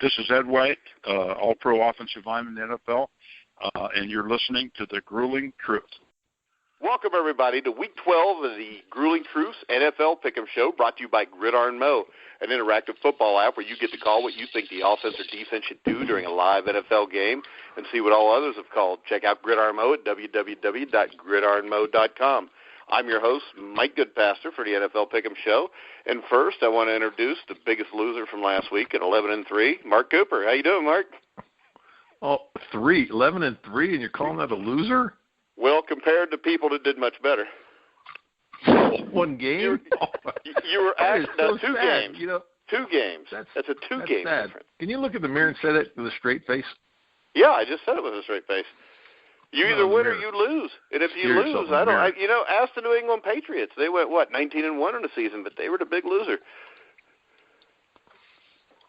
This is Ed White, All-Pro Offensive Lineman in the NFL, and you're listening to The Grueling Truth. Welcome, everybody, to Week 12 of the Grueling Truths NFL Pick'em Show, brought to you by Gridiron Mo, an interactive football app where you get to call what you think the offense or defense should do during a live NFL game and see what all others have called. Check out Gridiron Mo at www.gridironmo.com. I'm your host, Mike Goodpaster, for the NFL Pick'em Show. And first, I want to introduce the biggest loser from last week at 11-3, Mark Cooper. How you doing, Mark? 11-3, and you're calling that a loser? Well, compared to people that did much better. One game? You were actually so two sad. games. You know, 2 games. That's a two-game difference. Can you look in the mirror and say that with a straight face? Yeah, I just said it with a straight face. You either win or you lose. And if you lose, ask the New England Patriots. They went, 19-1 in the season, but they were the big loser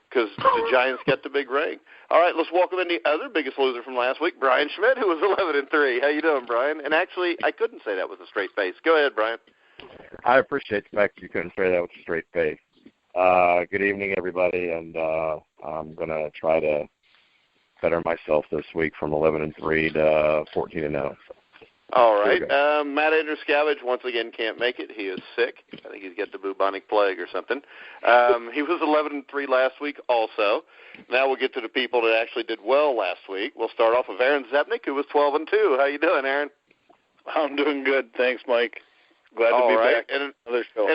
because the Giants got the big ring. All right, let's welcome in the other biggest loser from last week, Brian Schmidt, who was 11-3. How you doing, Brian? And actually, I couldn't say that with a straight face. Go ahead, Brian. I appreciate the fact that you couldn't say that with a straight face. Good evening, everybody, and I'm going to try to better myself this week from 11-3 to 14-0. All right. Matt Andruskavich once again can't make it. He is sick. I think he's got the bubonic plague or something. He was 11-3 last week also. Now we'll get to the people that actually did well last week. We'll start off with Aaron Zepnick, who was 12-2. How you doing, Aaron? I'm doing good. Thanks, Mike. Glad to be back. And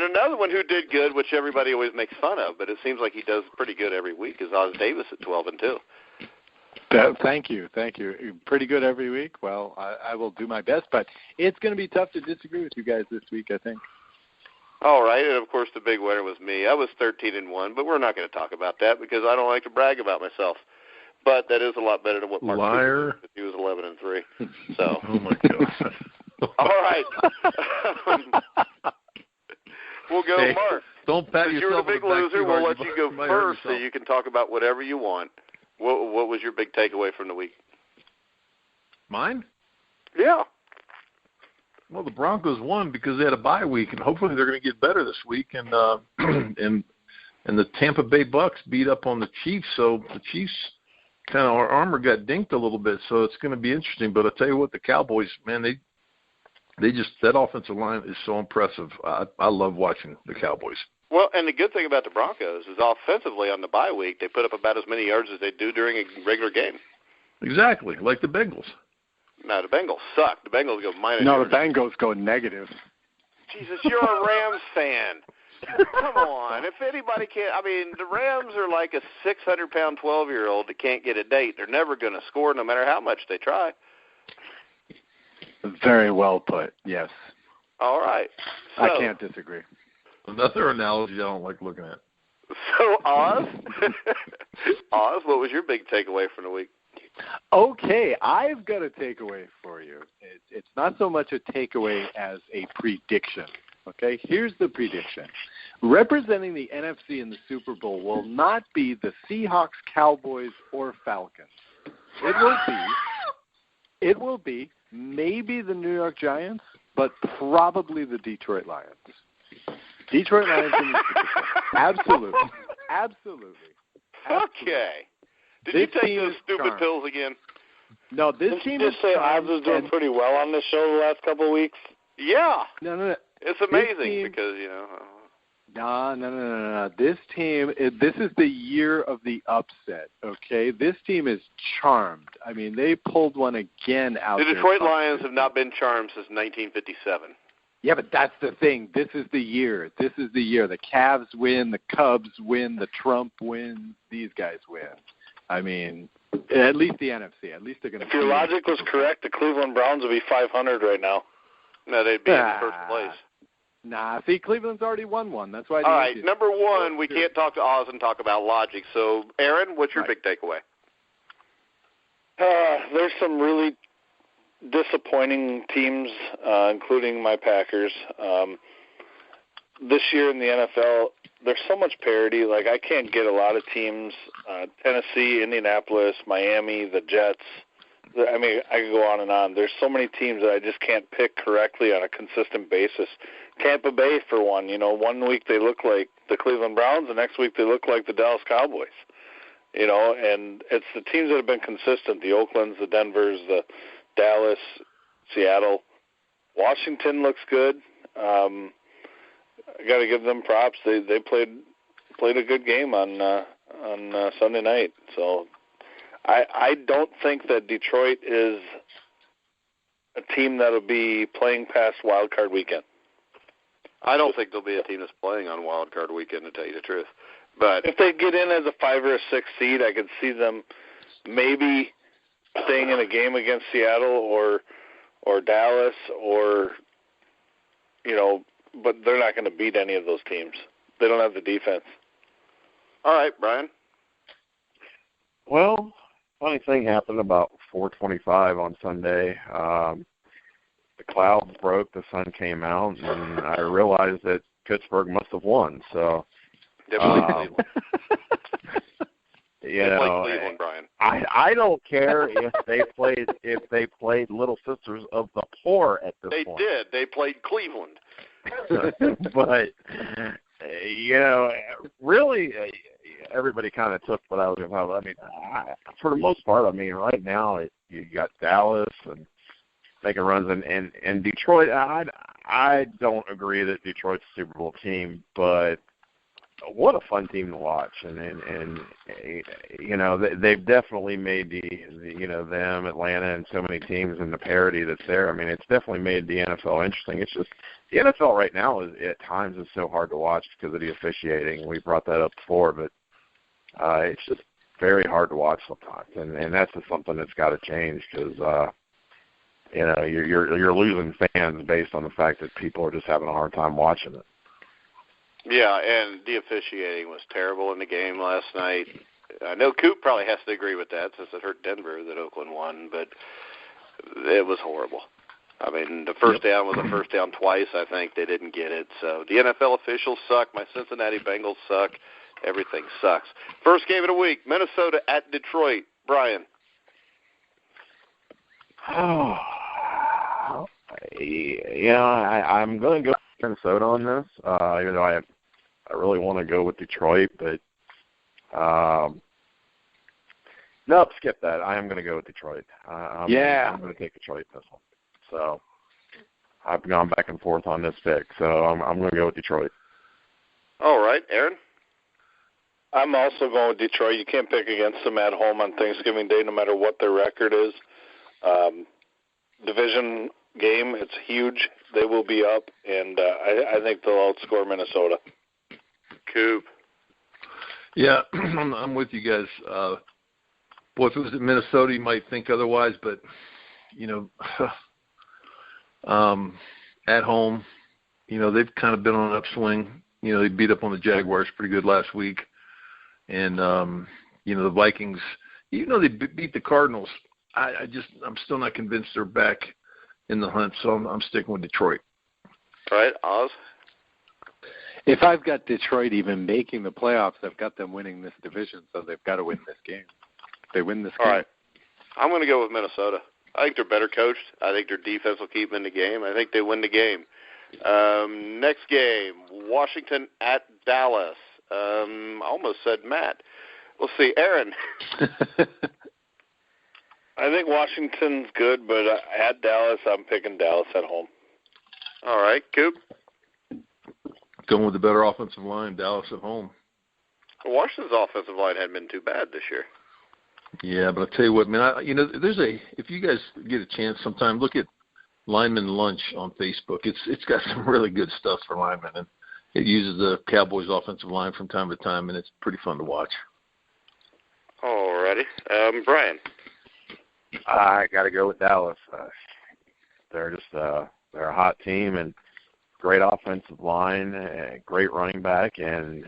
another one who did good, which everybody always makes fun of, but it seems like he does pretty good every week, is Os Davis at 12-2. Thank you. Pretty good every week. Well, I will do my best, but it's going to be tough to disagree with you guys this week, I think. All right, and of course the big winner was me. I was 13-1, but we're not going to talk about that because I don't like to brag about myself. But that is a lot better than what Mark Liar. Cooper did. He was 11-3. So. Oh my God. All right. We'll go, hey, Mark. Don't pat Since yourself you were the big on the back loser, too we'll hard. let you go first so you can talk about whatever you want. What was your big takeaway from the week? Mine? Yeah. Well, the Broncos won because they had a bye week, and hopefully they're going to get better this week. And and the Tampa Bay Bucks beat up on the Chiefs, so the Chiefs kind of, our armor got dinked a little bit. So it's going to be interesting. But I'll tell you what, the Cowboys, man, they just, that offensive line is so impressive. I love watching the Cowboys. Well, and the good thing about the Broncos is offensively on the bye week, they put up about as many yards as they do during a regular game. Exactly, like the Bengals. No, the Bengals suck. The Bengals go minus. No, the Bengals go negative. Jesus, you're a Rams fan. Come on. If anybody can't, I mean, the Rams are like a 600-pound 12-year-old that can't get a date. They're never going to score no matter how much they try. Very well put, yes. All right. So, I can't disagree. Another analogy I don't like looking at. So, Oz, what was your big takeaway from the week? Okay, I've got a takeaway for you. It's not so much a takeaway as a prediction. Okay, here's the prediction. Representing the NFC in the Super Bowl will not be the Seahawks, Cowboys, or Falcons. It will be maybe the New York Giants, but probably the Detroit Lions. Detroit Lions in the Super Bowl. Absolutely. Okay. Did you take those stupid pills again? No, this team is say Oz is doing pretty well on this show the last couple of weeks. Yeah. No. It's amazing because, you know. No. This team, this is the year of the upset, okay? This team is charmed. I mean, they pulled one again out there. The Detroit Lions have not been charmed since 1957. Yeah, but that's the thing. This is the year. The Cavs win, the Cubs win, the Trump wins, these guys win. I mean, at least the NFC. At least they're going to. If your logic was correct, the Cleveland Browns would be 500 right now. No, they'd be in first place. Nah, see, Cleveland's already won one. That's why. All right, number one, we can't talk to Oz and talk about logic. So, Aaron, what's your big takeaway? There's some really disappointing teams, including my Packers. This year in the NFL, there's so much parity. Like, I can't get a lot of teams, Tennessee, Indianapolis, Miami, the Jets. I mean, I could go on and on. There's so many teams that I just can't pick correctly on a consistent basis. Tampa Bay, for one. You know, one week they look like the Cleveland Browns, the next week they look like the Dallas Cowboys. and it's the teams that have been consistent, the Oaklands, the Denvers, the Dallas, Seattle. Washington looks good. I got to give them props. They played a good game on Sunday night. So I don't think that Detroit is a team that will be playing past Wild Card weekend. I don't think there'll be a team that's playing on Wild Card weekend, to tell you the truth. But if they get in as a 5 or a 6 seed, I could see them maybe staying in a game against Seattle or Dallas or, but they're not going to beat any of those teams. They don't have the defense. All right, Brian. Well, funny thing happened about 4:25 on Sunday. The clouds broke, the sun came out, and I realized that Pittsburgh must have won. So, Cleveland. Cleveland, Brian. I don't care if they played Little Sisters of the Poor at this point. They did. They played Cleveland. But really, everybody kind of took what I was about. I mean, for the most part, right now you got Dallas and making runs, and Detroit. I don't agree that Detroit's a Super Bowl team, but what a fun team to watch, and they've definitely made them, Atlanta, and so many teams, and the parity that's there. I mean, it's definitely made the NFL interesting. It's just the NFL right now at times is so hard to watch because of the officiating. We brought that up before, but it's just very hard to watch sometimes, and that's just something that's got to change because you're losing fans based on the fact that people are just having a hard time watching it. Yeah, and the officiating was terrible in the game last night. I know Coop probably has to agree with that since it hurt Denver that Oakland won, but it was horrible. I mean, the first down was a first down twice. I think they didn't get it. So the NFL officials suck. My Cincinnati Bengals suck. Everything sucks. First game of the week, Minnesota at Detroit. Brian. Oh, I'm going to go with Minnesota on this, even though I really want to go with Detroit, but nope, skip that. I am going to go with Detroit. I'm going to take Detroit in this one. So I've gone back and forth on this pick, so I'm going to go with Detroit. All right, Aaron? I'm also going with Detroit. You can't pick against them at home on Thanksgiving Day, no matter what their record is. Division game, it's huge. They will be up, and I think they'll outscore Minnesota. Coop. Yeah, I'm with you guys. Boy, if it was in Minnesota, you might think otherwise, but, at home, they've kind of been on an upswing. They beat up on the Jaguars pretty good last week. And, the Vikings, even though they beat the Cardinals, I'm still not convinced they're back in the hunt, so I'm sticking with Detroit. All right, Oz? If I've got Detroit even making the playoffs, I've got them winning this division, so they've got to win this game. If they win this game. All right. I'm going to go with Minnesota. I think they're better coached. I think their defense will keep them in the game. I think they win the game. Next game, Washington at Dallas. I almost said Matt. We'll see. Aaron. I think Washington's good, but at Dallas, I'm picking Dallas at home. All right. Coop? Going with the better offensive line, Dallas at home. Washington's offensive line hadn't been too bad this year. Yeah, but I'll tell you what, man, if you guys get a chance sometime, look at Lineman Lunch on Facebook. It's got some really good stuff for linemen, and it uses the Cowboys offensive line from time to time, and it's pretty fun to watch. All righty. Brian? I got to go with Dallas. They're just they're a hot team and great offensive line, great running back, and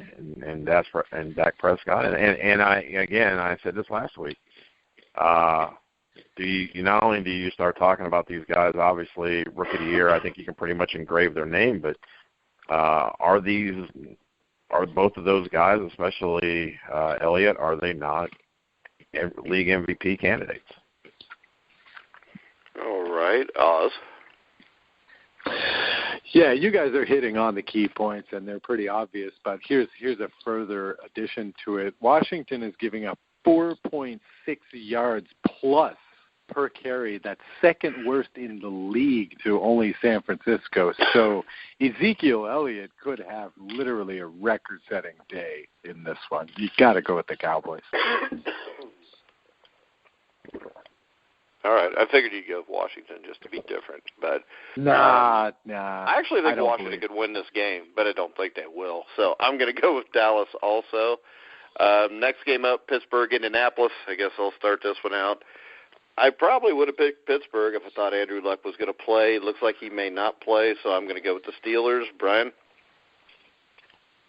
Dak Prescott. And I said this last week. Not only do you start talking about these guys, obviously Rookie of the Year, I think you can pretty much engrave their name, but are both of those guys, especially Elliott, are they not league MVP candidates? All right, Oz. Yeah, you guys are hitting on the key points, and they're pretty obvious, but here's a further addition to it. Washington is giving up 4.6 yards plus per carry. That's second worst in the league to only San Francisco. So Ezekiel Elliott could have literally a record-setting day in this one. You got to go with the Cowboys. All right, I figured you'd go with Washington just to be different, but nah. I actually think Washington could win this game, but I don't think they will. So I'm going to go with Dallas also. Next game up, Pittsburgh, Indianapolis. I guess I'll start this one out. I probably would have picked Pittsburgh if I thought Andrew Luck was going to play. It looks like he may not play, so I'm going to go with the Steelers. Brian?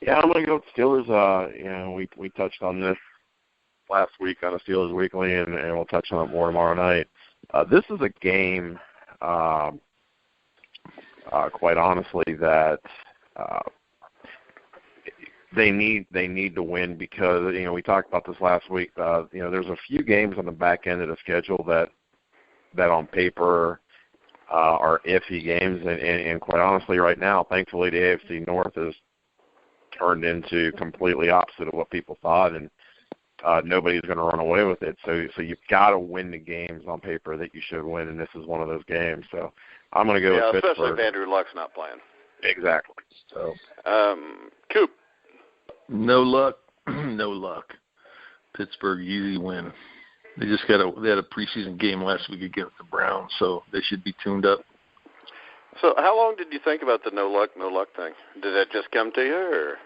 Yeah, I'm going to go with Steelers. We touched on this last week on the Steelers Weekly, and we'll touch on it more tomorrow night. This is a game, quite honestly, that they need to win because, we talked about this last week. There's a few games on the back end of the schedule that on paper are iffy games, and quite honestly, right now, thankfully, the AFC North has turned into completely opposite of what people thought, and nobody's going to run away with it. So you've got to win the games on paper that you should win, and this is one of those games. So I'm going to go with Pittsburgh. Especially if Andrew Luck's not playing. Exactly. So, Coop. No luck. No luck. Pittsburgh, easy win. They just had a preseason game last week against the Browns, so they should be tuned up. So how long did you think about the no luck thing? Did that just come to you, or?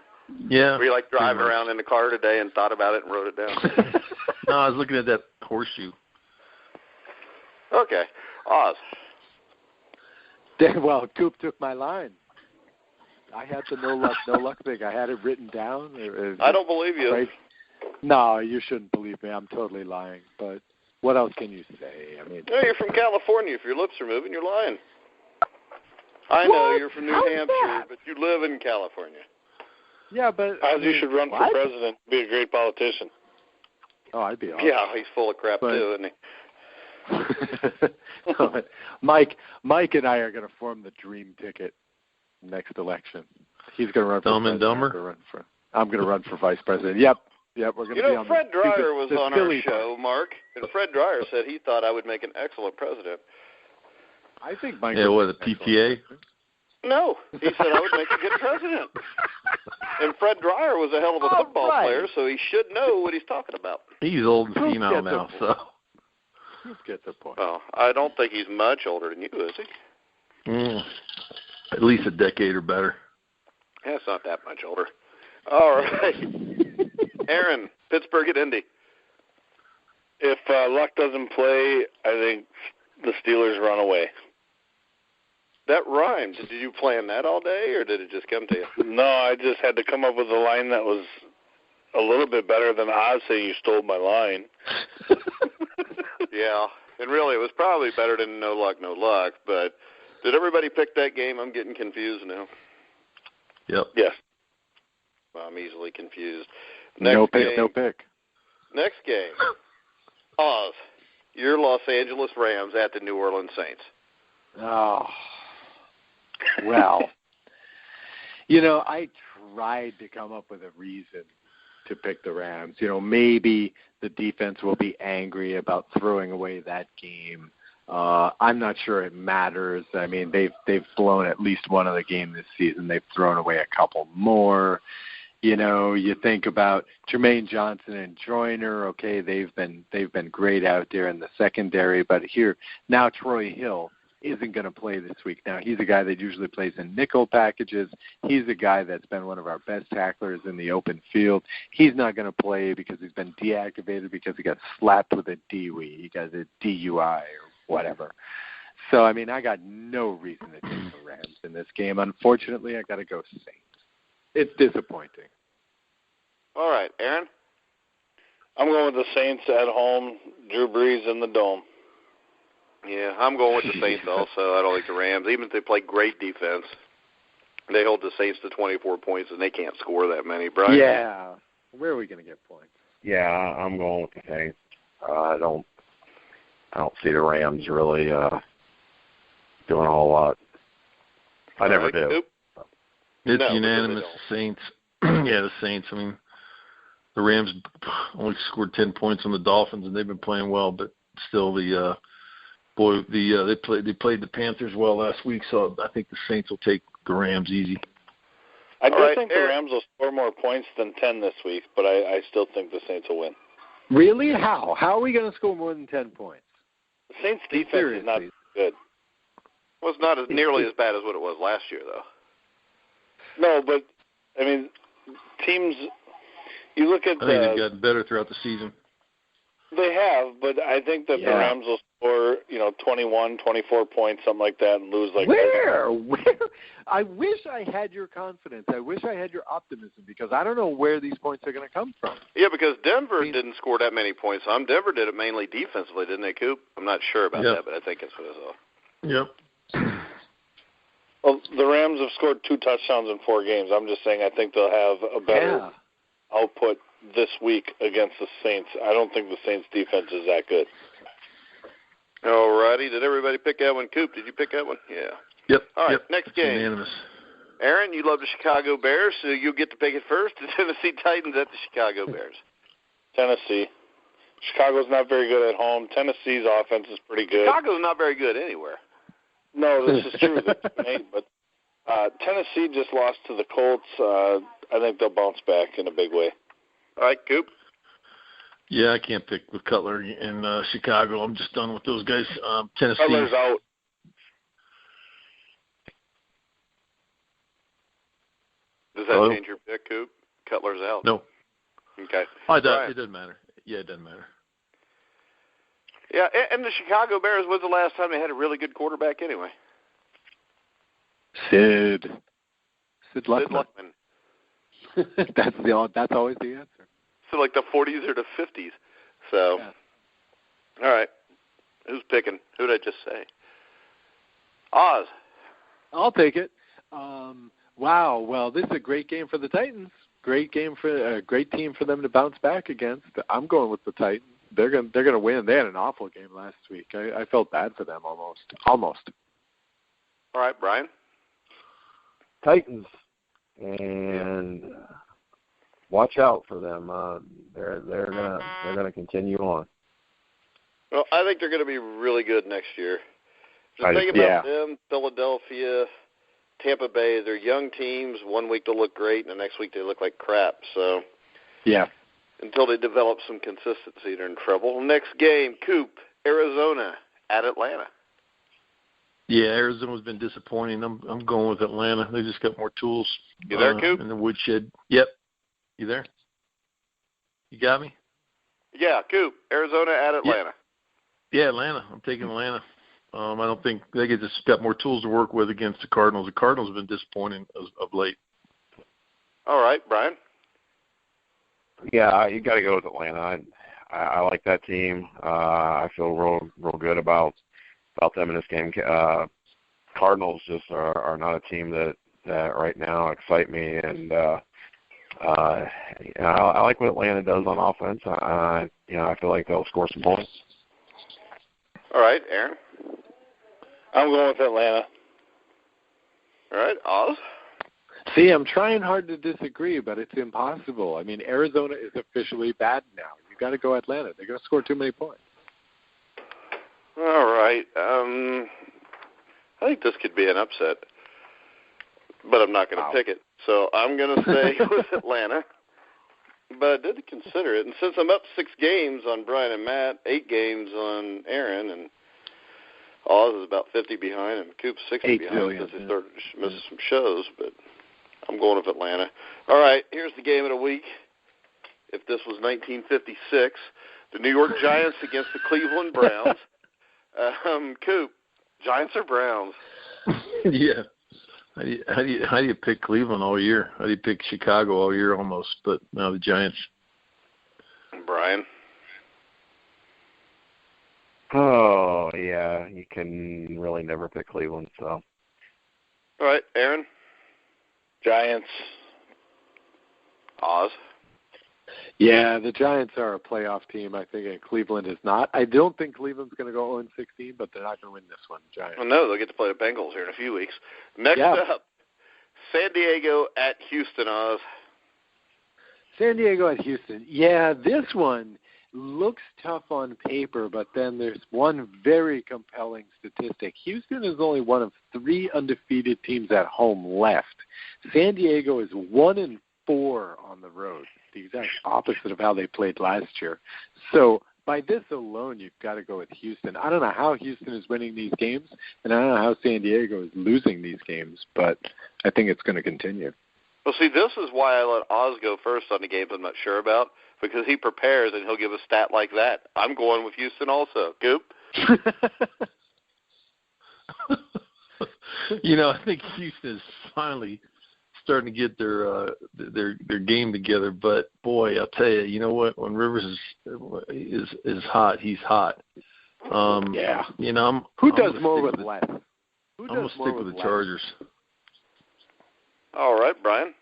Yeah. Were you driving around in the car today and thought about it and wrote it down? No, I was looking at that horseshoe. Okay. Oz. Well, Coop took my line. I had the no luck thing. I had it written down. I don't believe you. Right? No, you shouldn't believe me. I'm totally lying. But what else can you say? I mean, no, you're from California. If your lips are moving, you're lying. I know you're from New Hampshire, but you live in California. Yeah, but you should run for president. Be a great politician. Oh, I'd be awesome. Yeah, he's full of crap too, isn't he? Mike and I are going to form the dream ticket next election. He's going to run for Dumb and president. Dumber. I'm going to run for vice president. Yep, we're going to be on. Fred Dreyer was on our show, Mark, and Fred Dreyer said he thought I would make an excellent president. I think Mike. Yeah, what, the PTA? No, he said I would make a good president. And Fred Dreyer was a hell of a football player, so he should know what he's talking about. He's old and senile now, so. Let's get the point. Well, I don't think he's much older than you, is he? At least a decade or better. Yeah, it's not that much older. All right. Aaron, Pittsburgh at Indy. If Luck doesn't play, I think the Steelers run away. That rhymed. Did you plan that all day, or did it just come to you? No, I just had to come up with a line that was a little bit better than Oz saying you stole my line. Yeah, and really it was probably better than no luck, but did everybody pick that game? I'm getting confused now. Yep. Yes. Well, I'm easily confused. No pick. Next game. Oz, your Los Angeles Rams at the New Orleans Saints. Oh. Well, I tried to come up with a reason to pick the Rams. Maybe the defense will be angry about throwing away that game. I'm not sure it matters. I mean, they've blown at least one other game this season. They've thrown away a couple more. You think about Jermaine Johnson and Joyner. Okay, they've been great out there in the secondary, but here now Troy Hill isn't going to play this week. Now, he's a guy that usually plays in nickel packages. He's a guy that's been one of our best tacklers in the open field. He's not going to play because he's been deactivated because he got slapped with a DUI. He got a DUI or whatever. So, I mean, I got no reason to take the Rams in this game. Unfortunately, I got to go Saints. It's disappointing. All right, Aaron? I'm going with the Saints at home, Drew Brees in the Dome. Yeah, I'm going with the Saints also. I don't like the Rams. Even if they play great defense, they hold the Saints to 24 points, and they can't score that many. Brian? Yeah. Where are we going to get points? Yeah, I'm going with the Saints. I don't see the Rams really doing a whole lot. I never do. It's unanimous. The Saints. Yeah, the Saints. I mean, the Rams only scored 10 points on the Dolphins, and they've been playing well, but still they played the Panthers well last week, so I think the Saints will take the Rams easy. I do think the Rams will score more points than 10 this week, but I still think the Saints will win. Really? How? How are we going to score more than 10 points? The Saints' defense is not good. Well, it's not nearly as bad as what it was last year, though. No, but, I mean, teams, you look at I think they've gotten better throughout the season. They have, but I think that the Rams will score, 21, 24 points, something like that, and lose like Where? I wish I had your confidence. I wish I had your optimism, because I don't know where these points are going to come from. Yeah, because Denver didn't score that many points. Denver did it mainly defensively, didn't they, Coop? I'm not sure about that, but I think that's what I saw. Yep. Well, the Rams have scored 2 touchdowns in 4 games. I'm just saying I think they'll have a better output this week against the Saints. I don't think the Saints' defense is that good. All righty. Did everybody pick that one? Coop, did you pick that one? Yeah. Yep. All right, yep. next game. Unanimous. Aaron, you love the Chicago Bears, so you get to pick it first. The Tennessee Titans at the Chicago Bears. Tennessee. Chicago's not very good at home. Tennessee's offense is pretty good. Chicago's not very good anywhere. No, this is true. But Tennessee just lost to the Colts. I think they'll bounce back in a big way. All right, Coop. Yeah, I can't pick with Cutler in Chicago. I'm just done with those guys. Tennessee. Cutler's out. Does that change your pick, Coop? Cutler's out. No. Okay. It doesn't matter. Yeah, it doesn't matter. Yeah, and the Chicago Bears, when's the last time they had a really good quarterback anyway? Sid Luckman. That's always the answer. So like the 40s or the 50s. So, All right. Who's picking? Who did I just say? Oz. I'll take it. Wow. Well, this is a great game for the Titans. Great team for them to bounce back against. I'm going with the Titans. They're going to win. They had an awful game last week. I felt bad for them almost. All right, Brian. Titans, and watch out for them. They're gonna continue on. Well, I think they're going to be really good next year. Just think about them, Philadelphia, Tampa Bay. They're young teams. 1 week they'll look great, and the next week they look like crap. So, until they develop some consistency, they're in trouble. Next game, Coop, Arizona at Atlanta. Yeah, Arizona's been disappointing. I'm going with Atlanta. They just got more tools. You there, Coop? In the woodshed. Yep. You there? You got me? Yeah, Coop, Arizona at Atlanta. Yeah, Atlanta. I'm taking Atlanta. I don't think they just got more tools to work with against the Cardinals. The Cardinals have been disappointing of late. All right, Brian. Yeah, you got to go with Atlanta. I like that team. I feel real good about them in this game. Cardinals just are not a team that right now excite me, and I like what Atlanta does on offense. I feel like they'll score some points. All right, Aaron. I'm going with Atlanta. All right, Oz. See, I'm trying hard to disagree, but it's impossible. I mean, Arizona is officially bad now. You got to go Atlanta. They're going to score too many points. All right. I think this could be an upset, but I'm not going to pick it. So I'm going to say with Atlanta, but I did consider it. And since I'm up 6 games on Brian and Matt, 8 games on Aaron, and Oz is about 50 behind, and Coop's 60 behind since he started missing some shows, but I'm going with Atlanta. All right, here's the game of the week. If this was 1956, the New York Giants against the Cleveland Browns. Coop, Giants or Browns? Yeah. How do you pick Cleveland all year? How do you pick Chicago all year almost? But now the Giants. Brian. Oh yeah, you can really never pick Cleveland. So. All right, Aaron. Giants. Oz. Yeah, the Giants are a playoff team, I think, and Cleveland is not. I don't think Cleveland's going to go 0-16, but they're not going to win this one, Giants. Well, no, they'll get to play the Bengals here in a few weeks. Next up, San Diego at Houston, Oz. San Diego at Houston. Yeah, this one looks tough on paper, but then there's one very compelling statistic. Houston is only one of 3 undefeated teams at home left. San Diego is 1-4 on the road, the exact opposite of how they played last year. So by this alone, you've got to go with Houston. I don't know how Houston is winning these games, and I don't know how San Diego is losing these games, but I think it's going to continue. Well, see, this is why I let Oz go first on the games I'm not sure about, because he prepares and he'll give a stat like that. I'm going with Houston also. Goop? I think Houston is finally starting to get their game together. But boy, I'll tell you, you know what? When Rivers is hot, he's hot. Yeah. Who does more with less? I'm gonna stick with the Chargers. All right, Brian.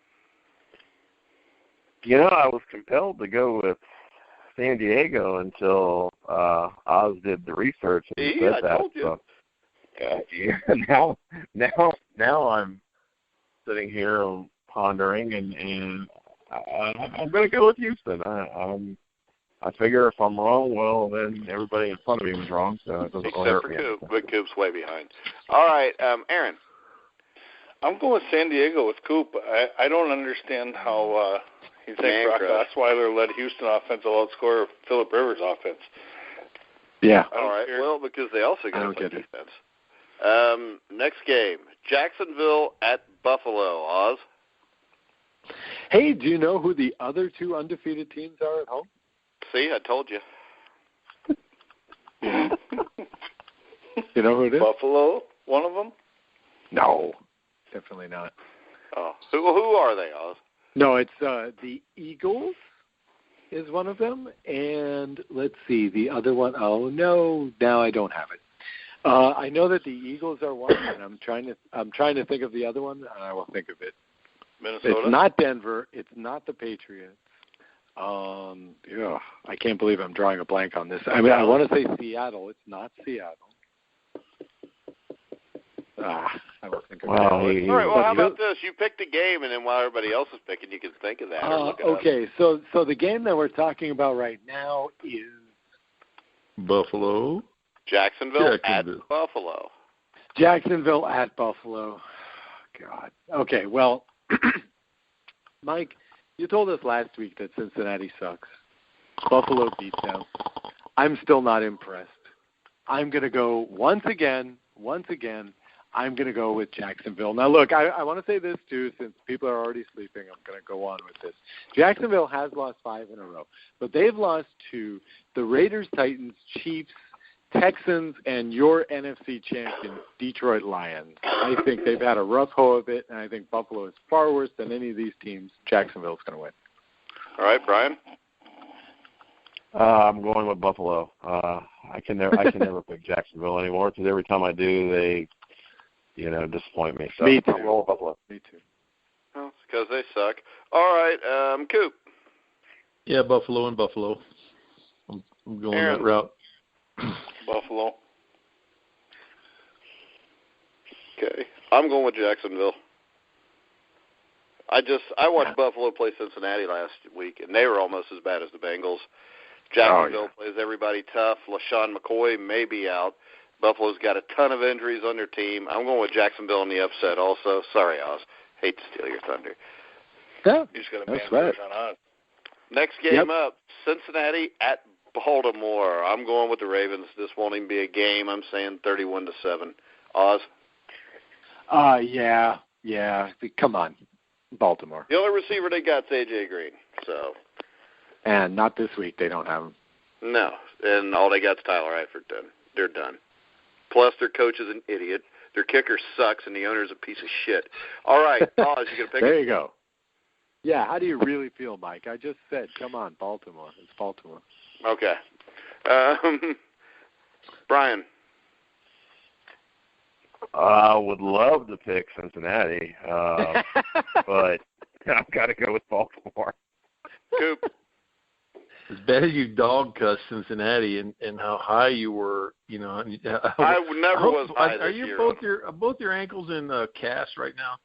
I was compelled to go with San Diego until Oz did the research and said that. Told you. So, now I'm sitting here pondering, and I'm going to go with Houston. I figure if I'm wrong, well, then everybody in front of me was wrong, so it doesn't Except hurt for me. Coop, but Coop's way behind. All right, Aaron. I'm going with San Diego with Coop. I don't understand how you think Brock Osweiler led Houston offense will outscore Phillip Rivers' offense. Yeah. All right. Well, because they also got to play get defense. Next game, Jacksonville at Buffalo. Oz? Hey, do you know who the other 2 undefeated teams are at home? See, I told you. You know who it is? Buffalo, one of them? No, definitely not. Oh, who are they, Oz? No, it's the Eagles is one of them, and let's see, the other one. Oh no, now I don't have it. I know that the Eagles are one, and I'm trying to think of the other one, and I will think of it. Minnesota? It's not Denver. It's not the Patriots. I can't believe I'm drawing a blank on this. I mean, I want to say Seattle. It's not Seattle. I will think of it. All right, well, how about this? You pick the game, and then while everybody else is picking, you can think of that or look it okay, up. So the game that we're talking about right now is Buffalo. Jacksonville at Buffalo. Jacksonville at Buffalo. God. Okay, well, Mike, you told us last week that Cincinnati sucks. Buffalo beat them. I'm still not impressed. I'm going to go once again, I'm going to go with Jacksonville. Now, look, I want to say this, too, since people are already sleeping. I'm going to go on with this. Jacksonville has lost 5 in a row, but they've lost to the Raiders, Titans, Chiefs, Texans, and your NFC champion, Detroit Lions. I think they've had a rough go of it, and I think Buffalo is far worse than any of these teams. Jacksonville's going to win. All right, Brian? I'm going with Buffalo. I can never pick Jacksonville anymore because every time I do, they disappoint me. So Me too. I'll roll Buffalo. Me too. Well, it's because they suck. All right, Coop. Yeah, Buffalo and Buffalo. I'm going Aaron. that route. Buffalo. Okay. I'm going with Jacksonville. I watched Buffalo play Cincinnati last week, and they were almost as bad as the Bengals. Jacksonville plays everybody tough. LaShawn McCoy may be out. Buffalo's got a ton of injuries on their team. I'm going with Jacksonville in the upset also. Sorry, Oz. Hate to steal your thunder. Yeah, You just got a that's man right. on Oz. Next game up, Cincinnati at Baltimore. I'm going with the Ravens. This won't even be a game. I'm saying 31-7. Oz? Yeah. Come on, Baltimore. The only receiver they got is A.J. Green. So. And not this week. They don't have him. No. And all they got is Tyler Eifert done. They're done. Plus, their coach is an idiot. Their kicker sucks, and the owner's a piece of shit. All right, Oz, you going to pick There you go. Yeah, how do you really feel, Mike? I just said, come on, Baltimore. It's Baltimore. Okay. Brian. I would love to pick Cincinnati, but I've got to go with Baltimore. Coop. As bad as you dog cussed Cincinnati and how high you were, I never was high Are this you year. both your ankles in cast right now?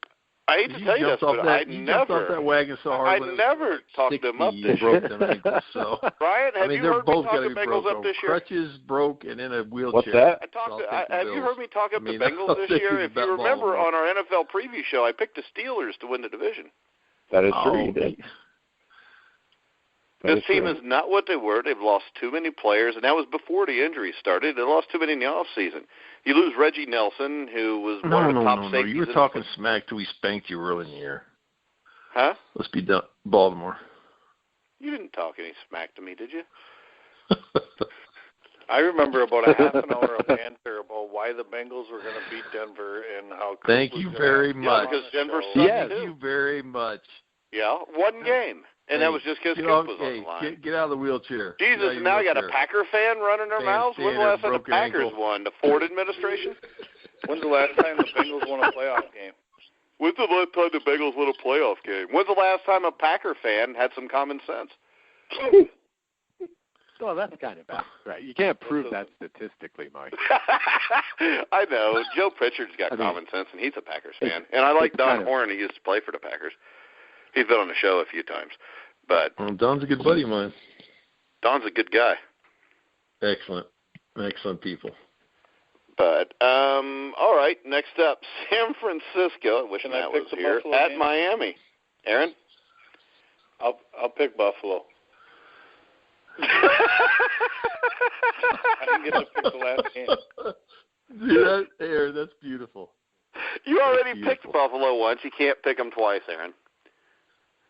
I hate to tell you this, but I jumped off that wagon so hard. I never talked them up this broke year. them ankles. So Brian, have you heard me talk the Bengals up this year? Crutches broke and in a wheelchair. What's that? Have you heard me talk up the Bengals this year? If you remember on our NFL preview show, I picked the Steelers to win the division. That is true. You did. This team is not what they were. They've lost too many players, and that was before the injuries started. They lost too many in the offseason. You lose Reggie Nelson, who was one of the top safeties. You were talking smack till we spanked you early in the year. Huh? Let's be done. Baltimore. You didn't talk any smack to me, did you? I remember about a half an hour of banter about why the Bengals were going to beat Denver and how. Thank you very much. Yeah, because Denver sucked. Thank you very much. Yeah, one game. And that was just because Coop was on the line. Get out of the wheelchair. Jesus, now you got a Packer fan running their mouths? When's the last time the Packers won? The Ford administration? When's the last time the Bengals won a playoff game? When's the last time the Bengals won a playoff game? When's the last time a Packer fan had some common sense? Well, that's kind of bad, right? You can't prove that statistically, Mike. I know. Joe Pritchard's got common sense, and he's a Packers fan. And I like Don Horn. He used to play for the Packers. He's been on the show a few times. But Don's a good buddy of mine. Don's a good guy. Excellent people. But, all right, next up, San Francisco. I wish Matt was here. At Miami. Aaron? I'll pick Buffalo. I didn't get to pick the last game. See that, Aaron? That's beautiful. You already picked Buffalo once. You can't pick them twice, Aaron.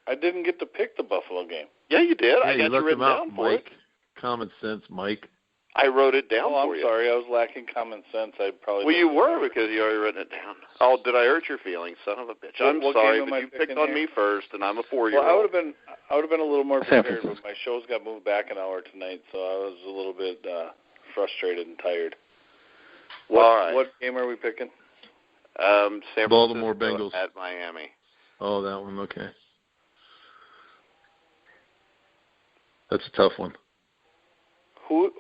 I didn't get to pick the Buffalo game. Yeah, you did. Yeah, I got you written down for Mike. Common sense, Mike. I wrote it down for you. I'm sorry. I was lacking common sense. I probably. Well, you were because you already written it down. Oh, did I hurt your feelings, son of a bitch? I'm sorry, but you picked on me first, and I'm a 4-year-old. Well, I would have been a little more prepared, but my shows got moved back an hour tonight, so I was a little bit frustrated and tired. What game are we picking? San Francisco Baltimore Bengals at Miami. Oh, that one. Okay. That's a tough one. Who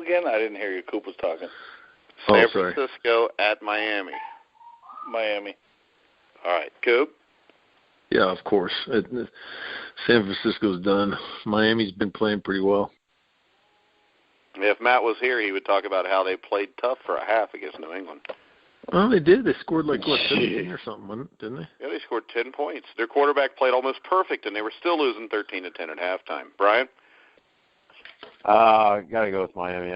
again? I didn't hear you. Coop was talking. San Francisco at Miami. Miami. All right. Coop? Yeah, of course. San Francisco's done. Miami's been playing pretty well. If Matt was here, he would talk about how they played tough for a half against New England. Well, they did. They scored 17 or something, didn't they? Yeah, they scored 10 points. Their quarterback played almost perfect, and they were still losing 13-10 at halftime. Brian? Gotta go with Miami.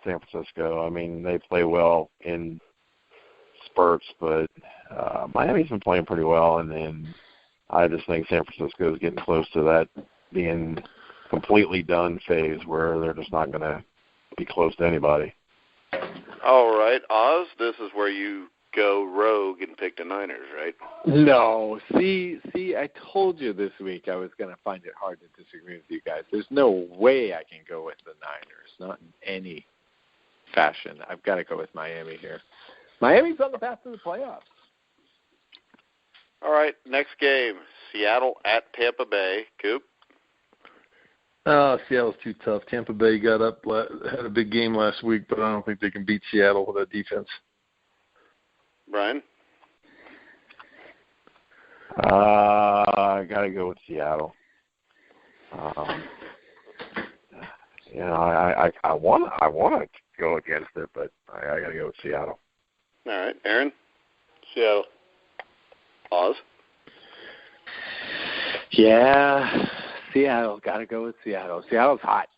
San Francisco. I mean, they play well in spurts, but Miami's been playing pretty well, and then I just think San Francisco is getting close to that being completely done phase where they're just not going to be close to anybody. All right, Oz, this is where you go rogue and pick the Niners, right? No. See, I told you this week I was going to find it hard to disagree with you guys. There's no way I can go with the Niners, not in any fashion. I've got to go with Miami here. Miami's on the path to the playoffs. All right, next game, Seattle at Tampa Bay. Coop? Seattle's too tough. Tampa Bay had a big game last week, but I don't think they can beat Seattle with that defense. Brian? I got to go with Seattle. I want to go against it, but I got to go with Seattle. All right, Aaron? Seattle. Oz? Yeah, Seattle. Got to go with Seattle. Seattle's hot.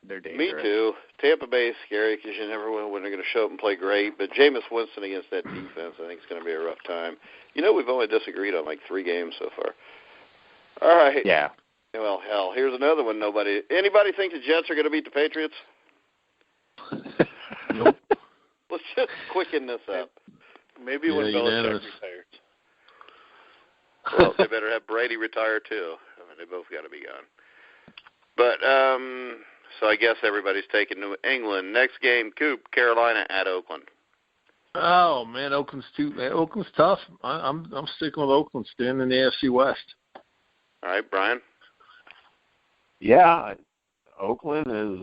They're dangerous. Me too. Tampa Bay is scary because you never know when they're going to show up and play great. But Jameis Winston against that defense, I think it's going to be a rough time. We've only disagreed on 3 games so far. All right. Yeah. Well, hell, here's another one. Anybody think the Jets are going to beat the Patriots? Nope. Let's just quicken this up. Maybe when Belichick retires. Well, they better have Brady retire too. They both got to be gone. But so I guess everybody's taking New England. Next game, Coop, Carolina at Oakland. Oh man, Oakland's tough. I'm sticking with Oakland, staying in the AFC West. All right, Brian. Yeah, Oakland is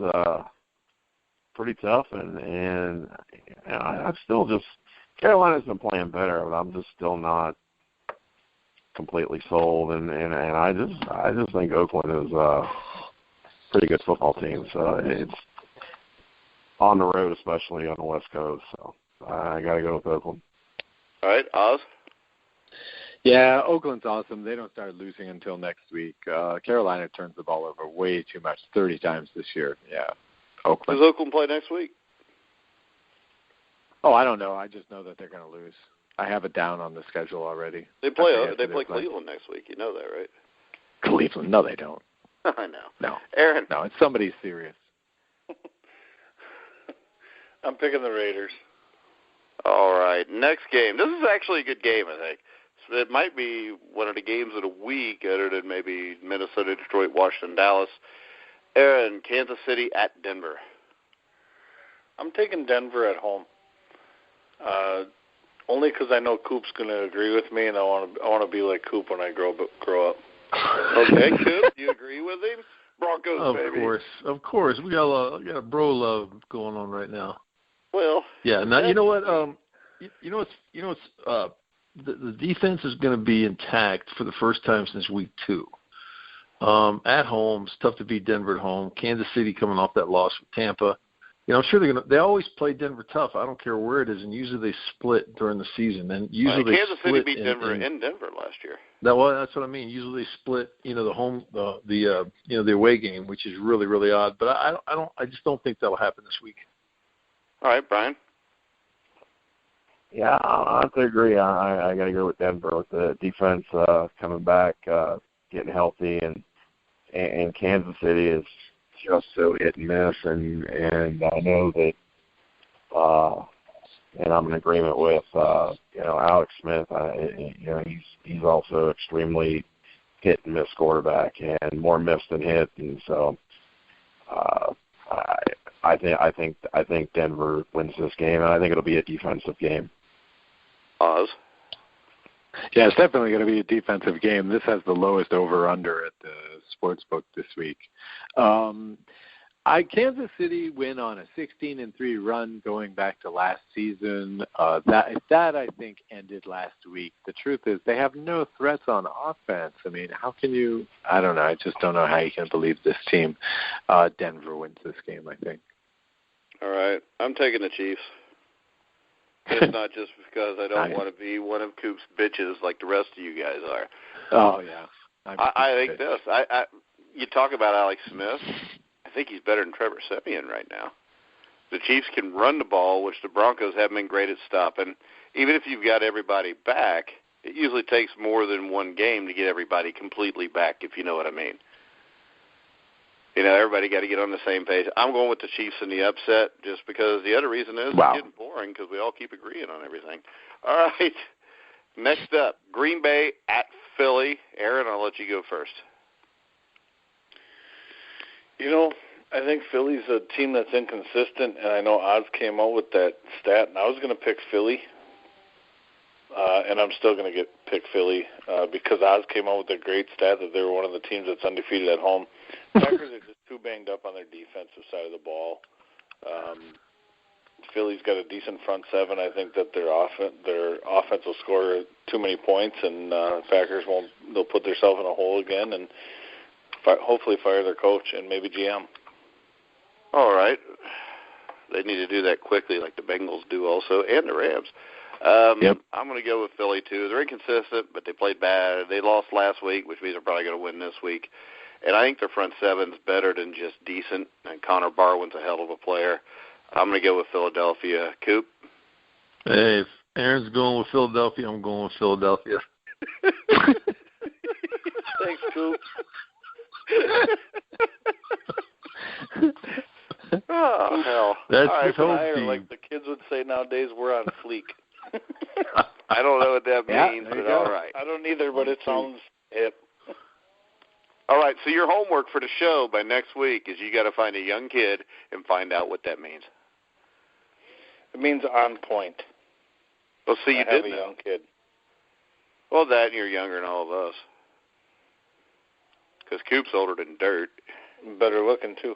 pretty tough, and I'm still just Carolina's been playing better, but I'm just still not completely sold, and I just think Oakland is a pretty good football team. So it's on the road, especially on the West Coast. So I got to go with Oakland. All right, Oz? Yeah, Oakland's awesome. They don't start losing until next week. Carolina turns the ball over way too much, 30 times this year. Yeah, Oakland. Does Oakland play next week? Oh, I don't know. I just know that they're going to lose. I have it down on the schedule already. They play Cleveland next week. You know that, right? Cleveland? No, they don't. I know. No. Aaron? No, it's somebody serious. I'm picking the Raiders. All right. Next game. This is actually a good game, I think. It might be one of the games of the week, other than maybe Minnesota, Detroit, Washington, Dallas. Aaron, Kansas City at Denver. I'm taking Denver at home. Only because I know Coop's going to agree with me, and I want to be like Coop when I grow up. Okay, Coop, you agree with him? Broncos, baby. Of course. We got a bro love going on right now. Well, yeah. Now you know what? The defense is going to be intact for the first time since week 2. At home, it's tough to beat Denver at home. Kansas City coming off that loss with Tampa. I'm sure they always play Denver tough. I don't care where it is, and usually they split during the season. And usually Kansas City beat Denver in Denver last year. That's what I mean. Usually they split, the away game, which is really, really odd. But I just don't think that'll happen this week. All right, Brian. Yeah, I have to agree. I got to go with Denver with the defense coming back, getting healthy, and Kansas City is just so hit and miss, and I know that, and I'm in agreement with, Alex Smith. He's also extremely hit and miss quarterback, and more miss than hit, and so I think Denver wins this game, and I think it'll be a defensive game. Oz? Yeah, it's definitely going to be a defensive game. This has the lowest over-under at the sportsbook this week. Kansas City win on a 16-3 run going back to last season. That I think ended last week. The truth is they have no threats on offense. I mean, how can you? I don't know. I just don't know how you can believe this team. Denver wins this game, I think. All right, I'm taking the Chiefs. It's not just because I don't want to be one of Coop's bitches like the rest of you guys are. Oh, yeah. I think this. You talk about Alex Smith. I think he's better than Trevor Siemian right now. The Chiefs can run the ball, which the Broncos haven't been great at stopping. Even if you've got everybody back, it usually takes more than one game to get everybody completely back, if you know what I mean. Everybody got to get on the same page. I'm going with the Chiefs in the upset just because the other reason is It's getting boring because we all keep agreeing on everything. All right. Next up, Green Bay at Philly. Aaron, I'll let you go first. I think Philly's a team that's inconsistent, and I know Oz came out with that stat, and I was going to pick Philly, and I'm still going to pick Philly because Oz came out with a great stat that they were one of the teams that's undefeated at home. Packers are just too banged up on their defensive side of the ball. Philly's got a decent front seven. I think that their offense will score too many points, and Packers they'll put themselves in a hole again and hopefully fire their coach and maybe GM. All right. They need to do that quickly like the Bengals do also, and the Rams. Yep. I'm going to go with Philly, too. They're inconsistent, but they played bad. They lost last week, which means they're probably going to win this week. And I think their front seven's better than just decent, and Connor Barwin's a hell of a player. I'm going to go with Philadelphia. Coop? Hey, if Aaron's going with Philadelphia, I'm going with Philadelphia. Thanks, Coop. Oh, hell. That's all right, his whole team. Like the kids would say nowadays, we're on fleek. I don't know what that means, but all right. I don't either, but it sounds hip. All right, so your homework for the show by next week is you got to find a young kid and find out what that means. It means on point. Well, see, you did a young kid. Well, that and you're younger than all of us. Because Coop's older than dirt. Better looking, too.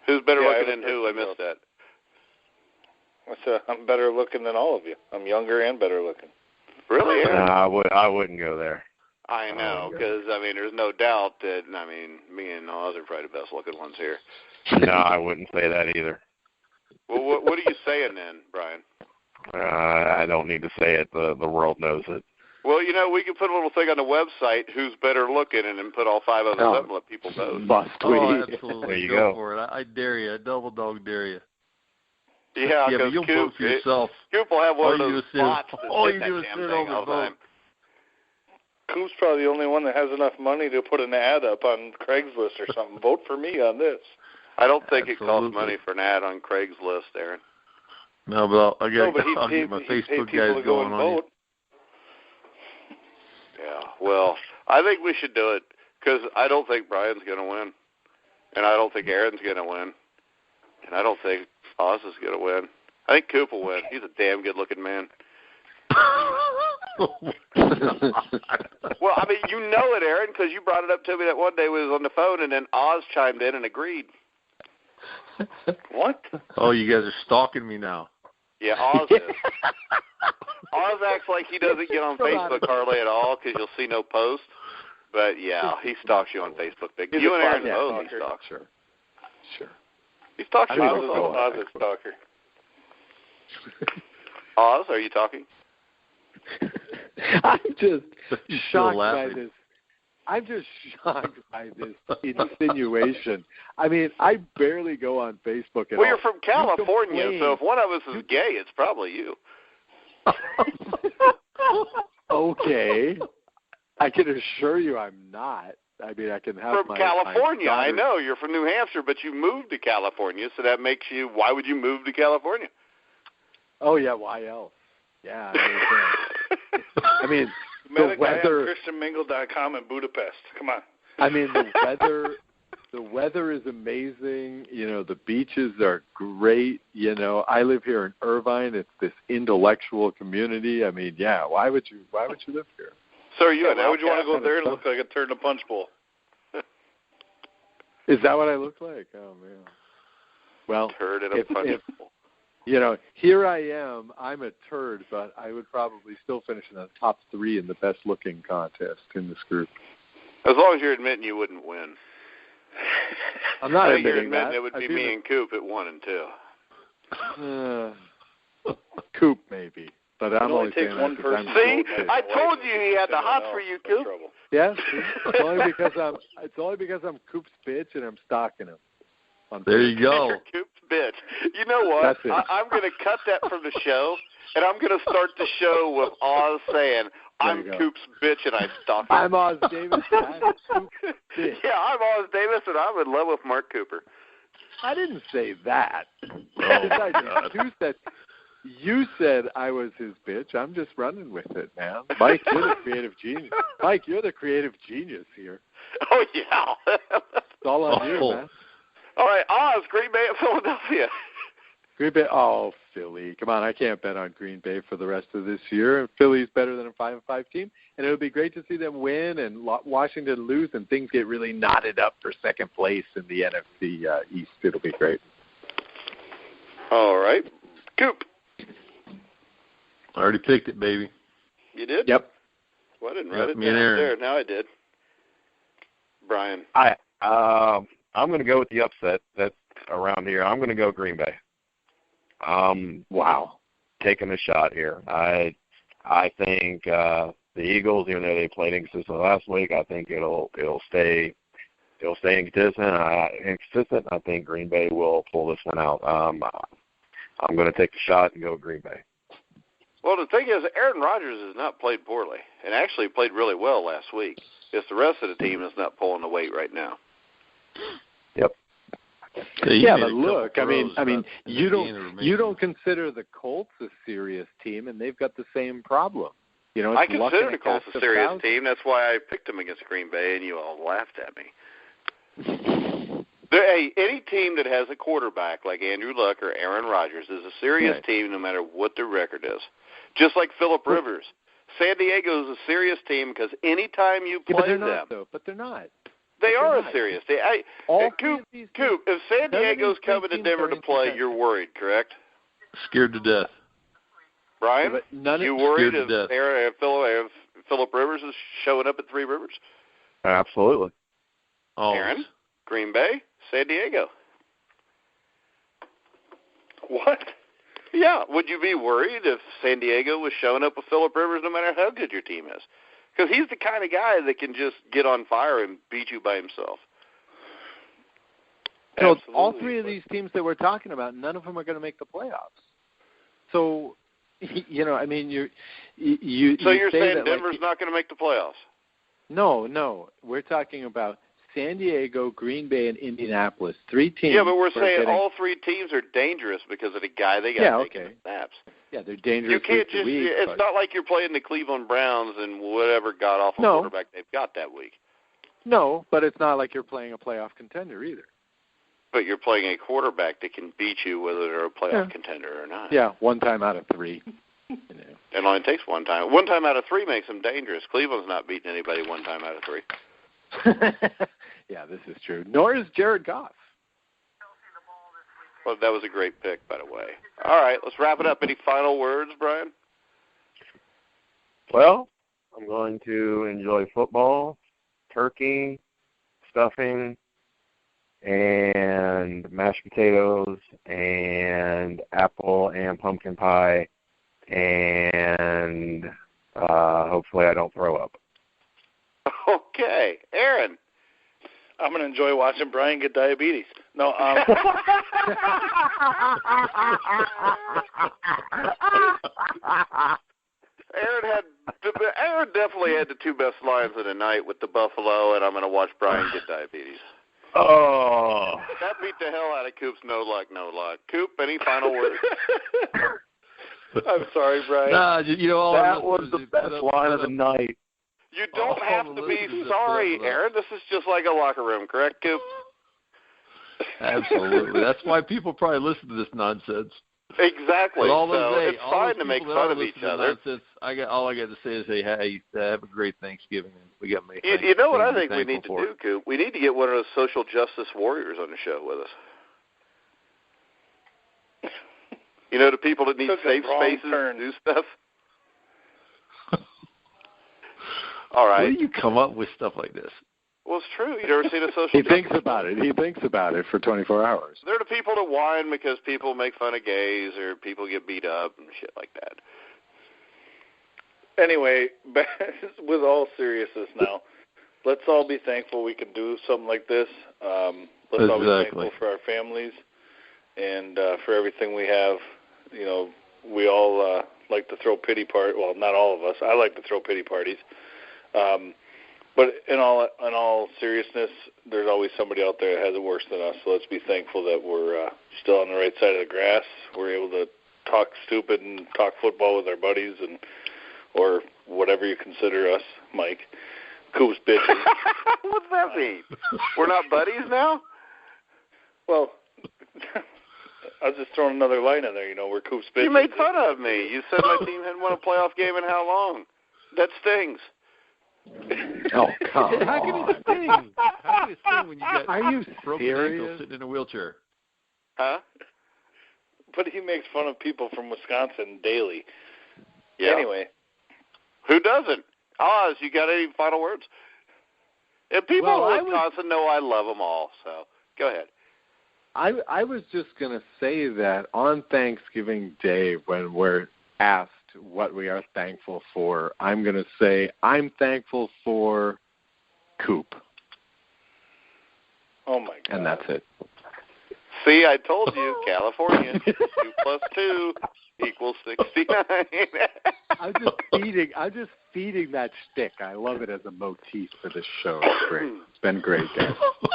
Who's better looking than who? I missed that. I said I'm better looking than all of you. I'm younger and better looking. Really? Aaron? No, I wouldn't go there. I know, because, there's no doubt that, me and Oz are probably the best-looking ones here. No, I wouldn't say that either. Well, what are you saying then, Brian? I don't need to say it. The world knows it. Well, we could put a little thing on the website, who's better looking, and then put all 5 of us up and let people vote. Must we? Oh, absolutely. There you go go. for it. I dare you. I double dog dare you. Yeah, but you'll vote for yourself. Coop will have one all of those spots all that you hit do that is damn sit thing over all the vote. time. Coop's probably the only one that has enough money to put an ad up on Craigslist or something. Vote for me on this. I don't think Absolutely. it costs money for an ad on Craigslist, Aaron. No, but I'll get my Facebook guys to going and on vote. Yeah, well, I think we should do it because I don't think Brian's going to win, and I don't think Aaron's going to win, and I don't think Oz is going to win. I think Coop will win. He's a damn good-looking man. Well, you know it, Aaron, because you brought it up to me that one day we was on the phone, and then Oz chimed in and agreed. What? Oh, you guys are stalking me now. Yeah, Oz is. Oz acts like he doesn't get on Facebook hardly at all because you'll see no post. But, yeah, he stalks you on Facebook. Big. You and Aaron both, he stalks. Sure. He stalks you Oz both. is a stalker. Oz, are you talking? I'm just Still shocked by laughing. this. I'm just shocked by this insinuation. I barely go on Facebook at all. Well, you're from California, You so if one of us is gay, it's probably you. Okay. I can assure you I'm not. I can have From my California, my I know. You're from New Hampshire, but you moved to California, so that makes you, why would you move to California? Oh, yeah, why else? Yeah, the weather. ChristianMingle.com in Budapest. Come on. The weather is amazing. The beaches are great. I live here in Irvine. It's this intellectual community. Why would you live here? So are you Why would you want to go there and look like a turd in a punch bowl? Is that what I look like? Oh, man. Well, turd in a punch bowl. Here I am. I'm a turd, but I would probably still finish in the top 3 in the best-looking contest in this group. As long as you're admitting you wouldn't win. I'm not I think you're admitting admitting that. it would be me and Coop at 1 and 2. Coop, maybe. But I'm only saying one that person. See, I told you he had the hots for you, Coop. Yeah, it's only because I'm Coop's bitch and I'm stalking him. There you go. You're Coop's bitch. You know what? I'm going to cut that from the show, and I'm going to start the show with Oz saying, I'm Coop's bitch and I stalk him. I'm Os Davis. I'm Coop's bitch. Yeah, I'm Os Davis, and I'm in love with Mark Cooper. I didn't say that. God. You said I was his bitch. I'm just running with it, man. Mike, you're the creative genius. Mike, you're the creative genius here. Oh, yeah. It's all on you, man. All right, Oz, Green Bay at Philadelphia. Green Bay. Oh, Philly. Come on, I can't bet on Green Bay for the rest of this year. Philly's better than a 5-5 team, and it would be great to see them win and Washington lose and things get really knotted up for second place in the NFC East. It'll be great. All right. Coop. I already picked it, baby. You did? Yep. Well, I didn't write it me and down Aaron. there. Now I did. Brian. I'm going to go with the upset that's around here. I'm going to go Green Bay. Wow. Taking a shot here. I think the Eagles, even though they played inconsistent last week, I think it'll stay inconsistent. I think Green Bay will pull this one out. I'm going to take the shot and go Green Bay. Well, the thing is, Aaron Rodgers has not played poorly and actually played really well last week. It's the rest of the team that's not pulling the weight right now. Yep. Yeah, but look, you don't consider the Colts a serious team, and they've got the same problem. I consider the Colts a serious team. That's why I picked them against Green Bay, and you all laughed at me. Any team that has a quarterback like Andrew Luck or Aaron Rodgers is a serious team no matter what their record is. Just like Phillip Rivers. San Diego is a serious team because anytime you play them. But they're not. They are a serious team. Coop, if San Diego's coming to Denver to play, you're worried, correct? Scared to death. Brian, you worried if Phillip Rivers is showing up at Three Rivers? Absolutely. Aaron, Green Bay, San Diego. What? Yeah, would you be worried if San Diego was showing up with Phillip Rivers no matter how good your team is? Because he's the kind of guy that can just get on fire and beat you by himself. So all three of these teams that we're talking about, none of them are going to make the playoffs. So, I mean, So you're saying Denver's not going to make the playoffs? No. We're talking about San Diego, Green Bay, and Indianapolis. Three teams. Yeah, but we're saying all three teams are dangerous because of the guy they got taking the snaps. Yeah, they're dangerous. You can't just. It's not like you're playing the Cleveland Browns and whatever god-awful quarterback they've got that week. No, but it's not like you're playing a playoff contender either. But you're playing a quarterback that can beat you whether they're a playoff contender or not. Yeah, 1 time out of 3. It only takes 1 time. 1 time out of 3 makes them dangerous. Cleveland's not beating anybody 1 time out of 3. Yeah, this is true. Nor is Jared Goff. Well, that was a great pick, by the way. All right, let's wrap it up. Any final words, Brian? Well, I'm going to enjoy football, turkey, stuffing, and mashed potatoes, and apple and pumpkin pie, and hopefully I don't throw up. Okay. Aaron. I'm going to enjoy watching Brian get diabetes. No, Aaron definitely had the 2 best lines of the night with the Buffalo, and I'm going to watch Brian get diabetes. Oh. That beat the hell out of Coop's no luck. Coop, any final words? I'm sorry, Brian. That was the best line of the night. You don't have to be sorry, Aaron. This is just like a locker room, correct, Coop? Absolutely. That's why people probably listen to this nonsense. Exactly. It's fine to make fun of each other. All I got to say is, hey, have a great Thanksgiving. We got me. You know what I think we need to do, Coop? We need to get one of those social justice warriors on the show with us. The people that need safe spaces to do stuff. All right. Where do you come up with stuff like this? Well, it's true. You've never seen a social He thinks about it. He thinks about it for 24 hours. They're the people that whine because people make fun of gays or people get beat up and shit like that. Anyway, with all seriousness now, let's all be thankful we can do something like this. Let's all be thankful for our families and for everything we have. We all like to throw pity parties. Well, not all of us. I like to throw pity parties. But in all seriousness, there's always somebody out there that has it worse than us. So let's be thankful that we're still on the right side of the grass. We're able to talk stupid and talk football with our buddies or whatever you consider us, Mike. Coop's bitches. What's that mean? We're not buddies now? Well, I was just throwing another line in there. We're Coop's bitches. You made fun of me. You said my team hadn't won a playoff game in how long? That stings. Oh, come on. How can it sting? How can it sting when you got broken ankle sitting in a wheelchair? Huh? But he makes fun of people from Wisconsin daily. Yeah. Anyway. Who doesn't? Oz, you got any final words? And people in Wisconsin know I love them all, so go ahead. I was just going to say that on Thanksgiving Day when we're asked what we are thankful for, I'm going to say I'm thankful for Coop. Oh, my God. And that's it. See, I told you, California, 2 + 2 equals 69. I'm just feeding that shtick. I love it as a motif for this show. It's great. It's been great, guys.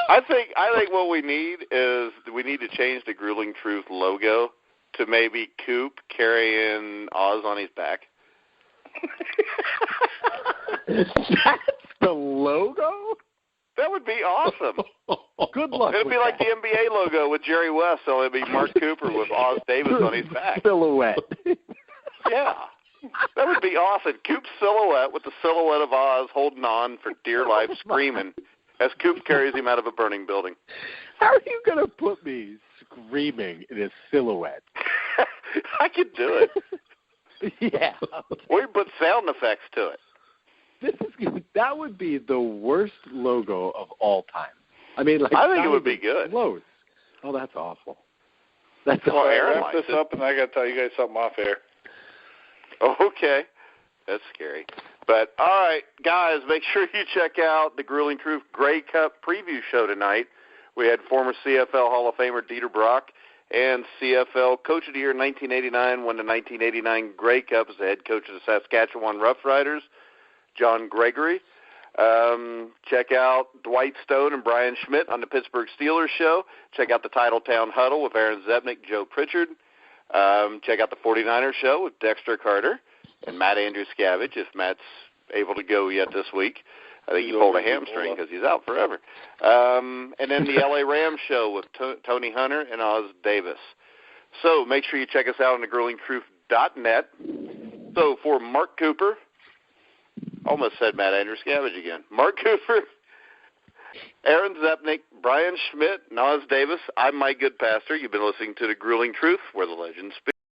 I think what we need is we need to change the Grueling Truth logo to maybe Coop carrying Oz on his back. That's the logo? That would be awesome. Good luck. It'd be like the NBA logo with Jerry West, so it'd be Mark Cooper with Os Davis on his back. Silhouette. Yeah. That would be awesome. Coop's silhouette with the silhouette of Oz holding on for dear life, screaming as Coop carries him out of a burning building. How are you going to put me screaming in a silhouette? I could do it. Yeah. Okay. Or you put sound effects to it. That would be the worst logo of all time. I mean, like, I think it would be good. Close. Oh, that's awful. That's well, awful. Aaron wrap this up, and I got to tell you guys something off air. Okay. That's scary. But, all right, guys, make sure you check out the Grueling Truth Grey Cup preview show tonight. We had former CFL Hall of Famer Dieter Brock and CFL Coach of the Year 1989, won the 1989 Grey Cup as the head coach of the Saskatchewan Roughriders, John Gregory. Check out Dwight Stone and Brian Schmidt on the Pittsburgh Steelers show. Check out the Titletown Huddle with Aaron Zepnick, Joe Pritchard. Check out the 49ers show with Dexter Carter and Matt Andrews-Scavage, if Matt's able to go yet this week. I think he pulled a hamstring because he's out forever. And then the LA Rams show with Tony Hunter and Os Davis. So make sure you check us out on thegruelingtruth.net. So for Mark Cooper, almost said Matt Andrews-Scavage again. Mark Cooper, Aaron Zepnick, Brian Schmidt, and Os Davis, I'm Mike Goodpaster. You've been listening to The Grueling Truth, where the legends speak.